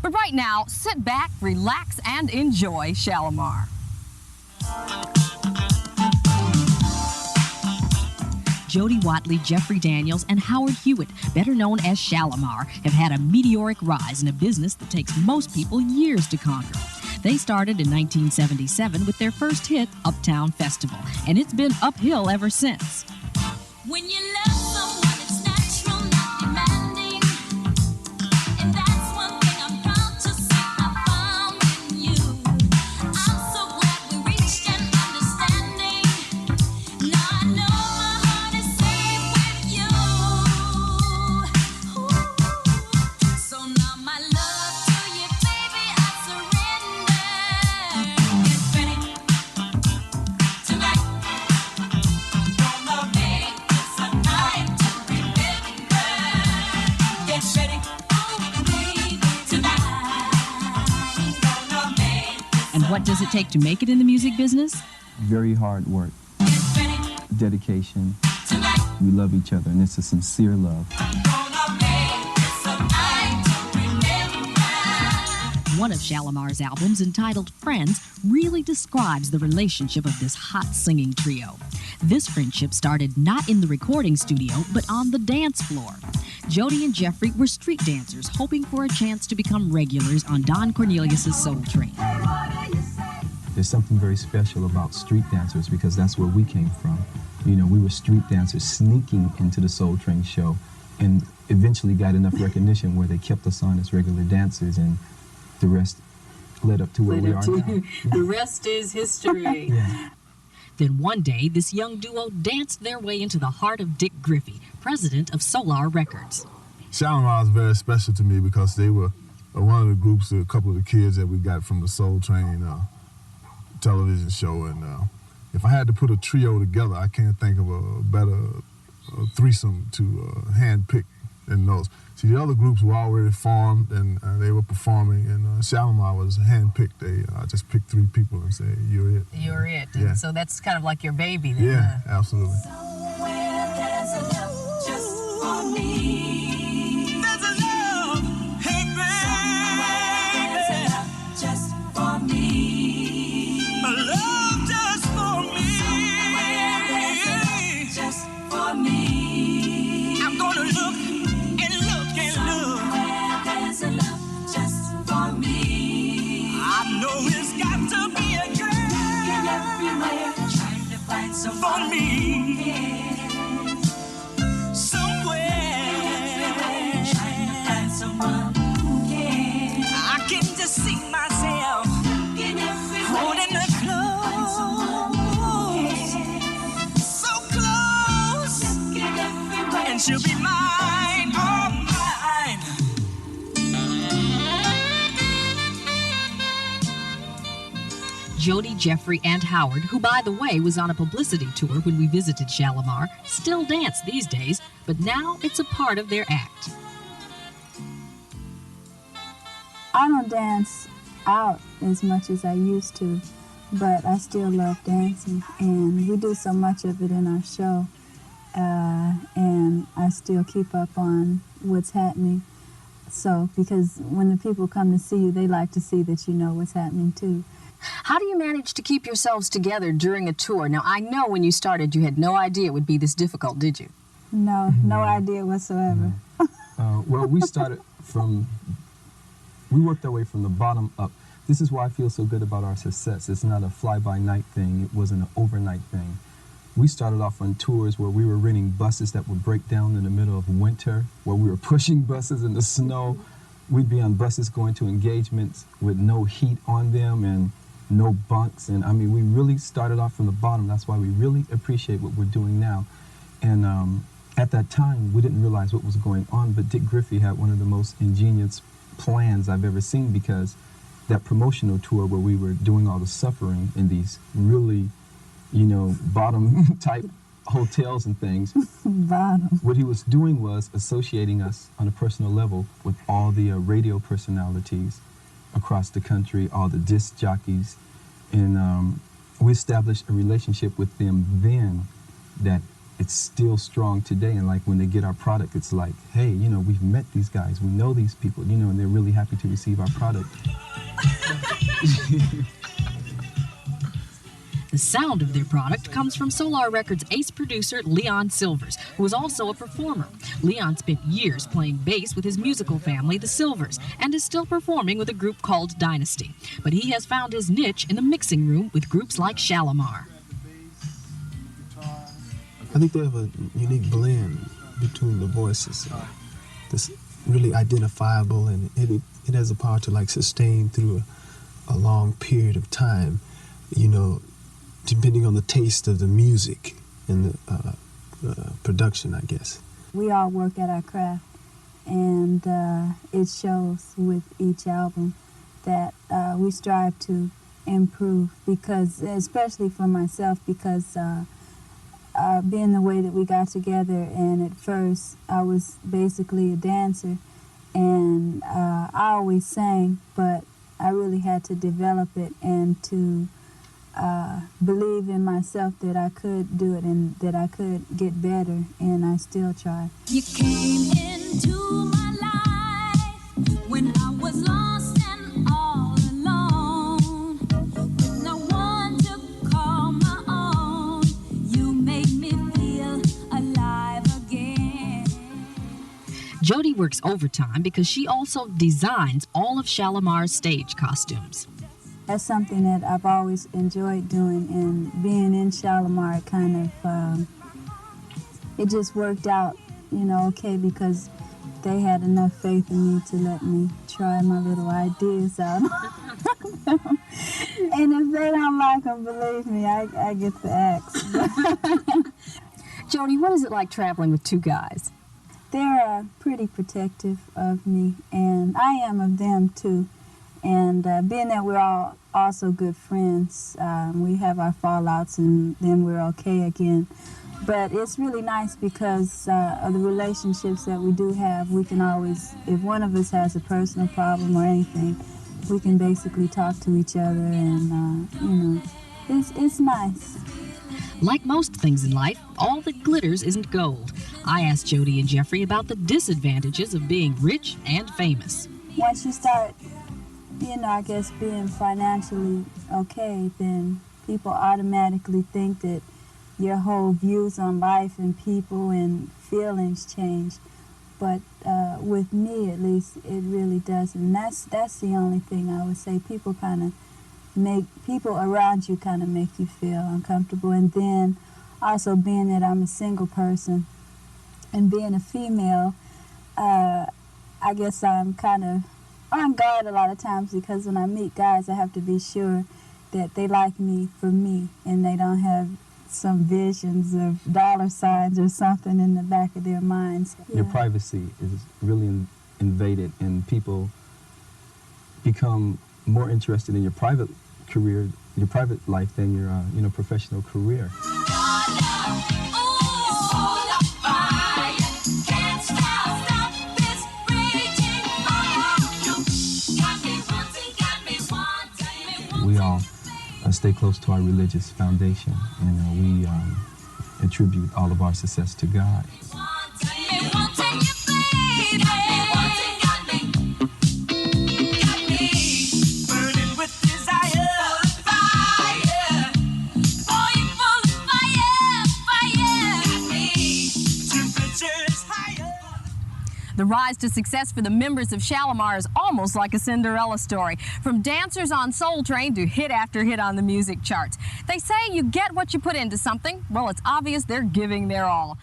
But right now, sit back, relax, and enjoy Shalamar. Jody Watley, Jeffrey Daniels, and Howard Hewitt, better known as Shalamar, have had a meteoric rise in a business that takes most people years to conquer. They started in 1977 with their first hit, Uptown Festival, and it's been uphill ever since. When you love someone, it's natural, not demanding. And that's one thing I'm proud to say I found in you. I'm so glad we reached an understanding. Now I know my heart is safe with you. Ooh. So now my love to you, baby, I surrender. Get ready tonight. Gonna make this a night to remember. Get ready, oh baby, tonight. Gonna make this. And what does it take to make it in the music business? Very hard work, Get ready dedication. tonight. We love each other, and it's a sincere love. Gonna make this a night to remember. One of Shalamar's albums, entitled Friends, really describes the relationship of this hot singing trio. This friendship started not in the recording studio, but on the dance floor. Jody and Jeffrey were street dancers, hoping for a chance to become regulars on Don Cornelius' Soul Train. There's something very special about street dancers because that's where we came from. You know, we were street dancers sneaking into the Soul Train show and eventually got enough recognition where they kept us on as regular dancers, and the rest led up to where we are now. The rest is history. Yeah. Then one day, this young duo danced their way into the heart of Dick Griffey, president of Solar Records. Shalamar is very special to me because they were one of the groups, a couple of the kids that we got from the Soul Train television show. And if I had to put a trio together, I can't think of a better threesome to handpick than those. See, the other groups were already formed and they were performing, and Shalamar was handpicked. I just picked 3 people and said, "You're it." You're it. Yeah. And so that's kind of like your baby then. Yeah, absolutely. Somewhere there's a love just for me. There's a love, hey baby, There's a love just for me. a love just for Somewhere there's a me. love just for me. I'm gonna look and look and look. Somewhere there's a love just for me. I know it's got to be a Looking girl everywhere, trying to find for someone who me. cares. Somewhere Everywhere, trying to find someone who cares. I can just see myself Looking everywhere, holding her find someone who close, cares. so close, Looking everywhere, and she'll be mine, all mine. Jody, Jeffrey, and Howard, who, by the way, was on a publicity tour when we visited Shalamar, still dance these days, but now it's a part of their act. I don't dance out as much as I used to, but I still love dancing, and we do so much of it in our show, and I still keep up on what's happening. So, because when the people come to see you, they like to see that you know what's happening too. How do you manage to keep yourselves together during a tour? Now, I know when you started, you had no idea it would be this difficult, did you? No idea whatsoever. Well, we started we worked our way from the bottom up. This is why I feel so good about our success. It's not a fly-by-night thing. It wasn't an overnight thing. We started off on tours where we were renting buses that would break down in the middle of winter, where we were pushing buses in the snow. We'd be on buses going to engagements with no heat on them and no bunks. And I mean, we really started off from the bottom. That's why we really appreciate what we're doing now. And at that time, we didn't realize what was going on, but Dick Griffey had one of the most ingenious plans I've ever seen, because that promotional tour where we were doing all the suffering in these really, bottom type hotels and things. Bottom. What he was doing was associating us on a personal level with all the radio personalities across the country, all the disc jockeys, and we established a relationship with them then that it's still strong today. And like when they get our product, it's like, hey, you know, we've met these guys, we know these people, you know, and they're really happy to receive our product. The sound of their product comes from Solar Records' ace producer Leon Silvers, who is also a performer. Leon spent years playing bass with his musical family, the Silvers, and is still performing with a group called Dynasty. But he has found his niche in the mixing room with groups like Shalamar. I think they have a unique blend between the voices that's really identifiable, and it has the power to like sustain through a long period of time, you know, depending on the taste of the music and the production, I guess. We all work at our craft, and it shows with each album that we strive to improve, because, especially for myself, because being the way that we got together, and at first I was basically a dancer, and I always sang, but I really had to develop it and to believe in myself that I could do it and that I could get better, and I still try. You came into my life when I was lost and all alone, with no one to call my own. You made me feel alive again. Jody works overtime because she also designs all of Shalamar's stage costumes. That's something that I've always enjoyed doing, and being in Shalamar kind of, it just worked out, you know, okay, because they had enough faith in me to let me try my little ideas out. And if they don't like them, believe me, I get the axe. Jody, what is it like traveling with two guys? They're pretty protective of me, and I am of them too. And being that we're all also good friends, we have our fallouts and then we're okay again. But it's really nice because of the relationships that we do have. We can always, if one of us has a personal problem or anything, we can basically talk to each other, and you know, it's nice. Like most things in life, all that glitters isn't gold. I asked Jody and Jeffrey about the disadvantages of being rich and famous. Once you start, you know, I guess being financially okay, then people automatically think that your whole views on life and people and feelings change. But with me, at least, it really doesn't. That's the only thing I would say. People around you kind of make you feel uncomfortable. And then also being that I'm a single person and being a female, I guess I'm kind of on guard a lot of times, because when I meet guys, I have to be sure that they like me for me and they don't have some visions of dollar signs or something in the back of their minds. Your privacy is really invaded, and people become more interested in your private career, your private life, than your professional career. We all stay close to our religious foundation, and we attribute all of our success to God. The rise to success for the members of Shalamar is almost like a Cinderella story. From dancers on Soul Train to hit after hit on the music charts. They say you get what you put into something. Well, it's obvious they're giving their all.